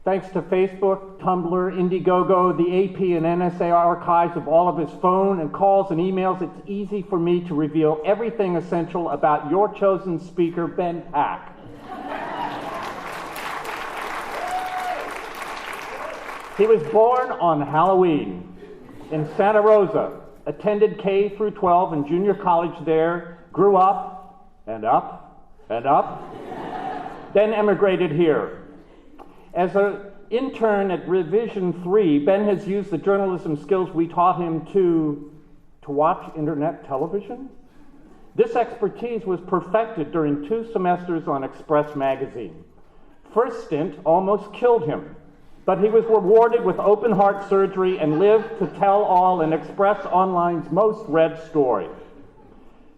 Thanks to Facebook, Tumblr, Indiegogo, the AP and NSA archives of all of his phone and calls and emails, it's easy for me to reveal everything essential about your chosen speaker, Ben Pack. He was born on Halloween in Santa Rosa, attended K through 12 and junior college there, grew up and up and up, then emigrated here. As an intern at Revision 3, Ben has used the journalism skills we taught him to watch internet television. This expertise was perfected during 2 semesters on Express magazine. First stint almost killed him, but he was rewarded with open heart surgery and lived to tell all in Express Online's most read story.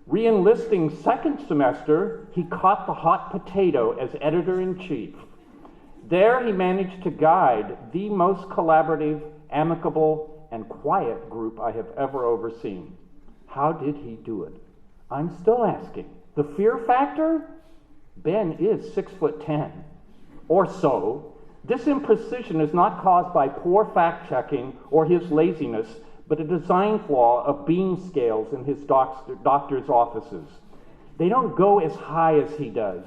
Re-enlisting second semester, he caught the hot potato as editor-in-chief. There he managed to guide the most collaborative, amicable, and quiet group I have ever overseen. How did he do it? I'm still asking. The fear factor? Ben is 6'10", or so. This imprecision is not caused by poor fact-checking or his laziness, but a design flaw of beam scales in his doctor's offices. They don't go as high as he does,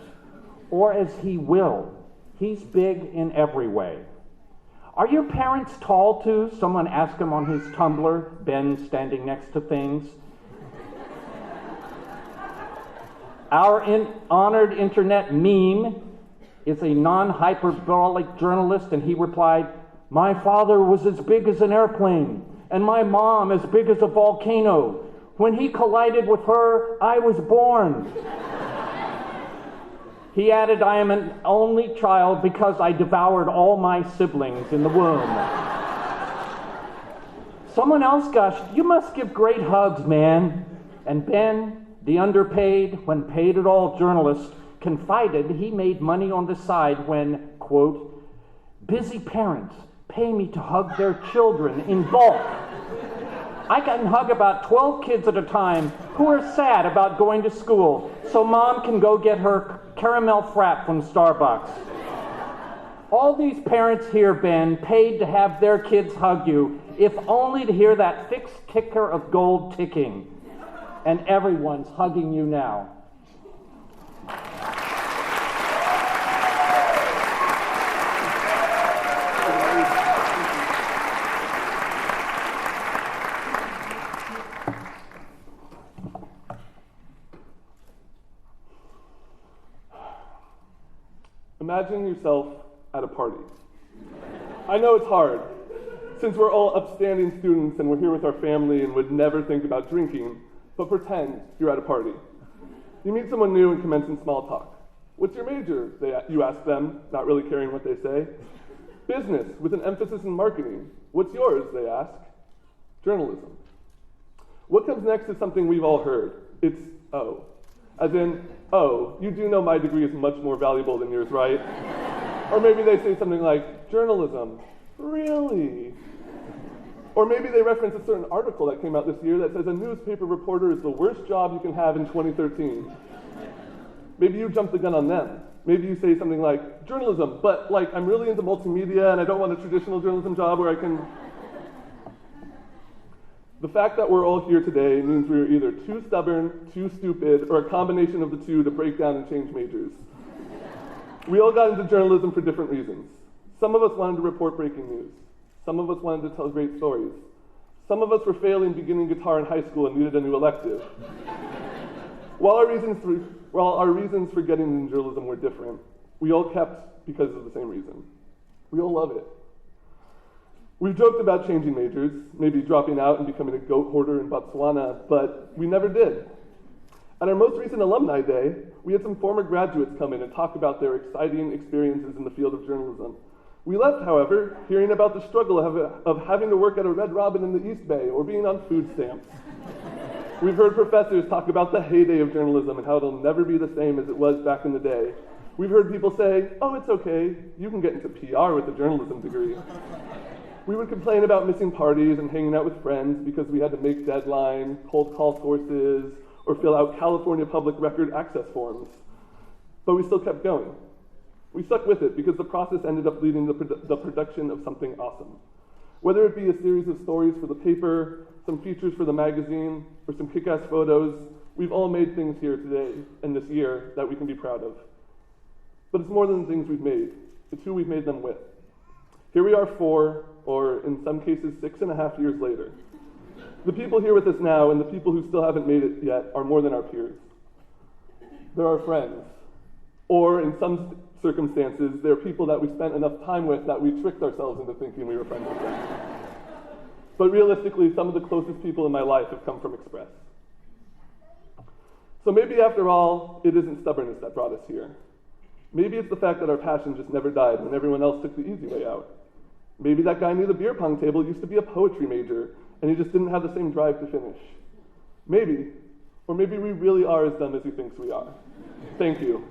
or as he will. He's big in every way. Are your parents tall too? Someone asked him on his Tumblr, Ben standing next to things. Our honored internet meme is a non-hyperbolic journalist, and he replied, "My father was as big as an airplane, and my mom as big as a volcano. When he collided with her, I was born." He added, "I am an only child because I devoured all my siblings in the womb." Someone else gushed, "You must give great hugs, man." And Ben, the underpaid, when paid at all journalist, confided he made money on the side when, quote, "busy parents pay me to hug their children in bulk. I can hug about 12 kids at a time who are sad about going to school, so mom can go get her caramel frap from Starbucks. All these parents here, Ben, paid to have their kids hug you, if only to hear that fixed ticker of gold ticking. And everyone's hugging you now." Imagine yourself at a party. I know it's hard, since we're all upstanding students and we're here with our family and would never think about drinking, but pretend you're at a party. You meet someone new and commence in small talk. "What's your major?" You ask them, not really caring what they say. "Business, with an emphasis in marketing." "What's yours?" they ask. "Journalism." What comes next is something we've all heard. It's "oh." As in, "Oh, you do know my degree is much more valuable than yours, right?" Or maybe they say something like, "Journalism? Really?" Or maybe they reference a certain article that came out this year that says a newspaper reporter is the worst job you can have in 2013. Maybe you jump the gun on them. Maybe you say something like, "Journalism, but like I'm really into multimedia and I don't want a traditional journalism job where I can..." The fact that we're all here today means we're either too stubborn, too stupid, or a combination of the two to break down and change majors. We all got into journalism for different reasons. Some of us wanted to report breaking news. Some of us wanted to tell great stories. Some of us were failing beginning guitar in high school and needed a new elective. While our reasons for getting into journalism were different, we all kept because of the same reason. We all love it. We've joked about changing majors, maybe dropping out and becoming a goat hoarder in Botswana, but we never did. At our most recent alumni day, we had some former graduates come in and talk about their exciting experiences in the field of journalism. We left, however, hearing about the struggle of having to work at a Red Robin in the East Bay or being on food stamps. We've heard professors talk about the heyday of journalism and how it'll never be the same as it was back in the day. We've heard people say, "Oh, it's okay, you can get into PR with a journalism degree." We would complain about missing parties and hanging out with friends because we had to make deadlines, cold call sources, or fill out California public record access forms. But we still kept going. We stuck with it because the process ended up leading to the production of something awesome. Whether it be a series of stories for the paper, some features for the magazine, or some kick-ass photos, we've all made things here today and this year that we can be proud of. But it's more than the things we've made. It's who we've made them with. Here we are 4, or in some cases 6.5 years later. The people here with us now and the people who still haven't made it yet are more than our peers. They're our friends. Or in some circumstances, they're people that we spent enough time with that we tricked ourselves into thinking we were friends with them. But realistically, some of the closest people in my life have come from Express. So maybe after all, it isn't stubbornness that brought us here. Maybe it's the fact that our passion just never died when everyone else took the easy way out. Maybe that guy near the beer pong table used to be a poetry major, and he just didn't have the same drive to finish. Maybe, or maybe we really are as dumb as he thinks we are. Thank you.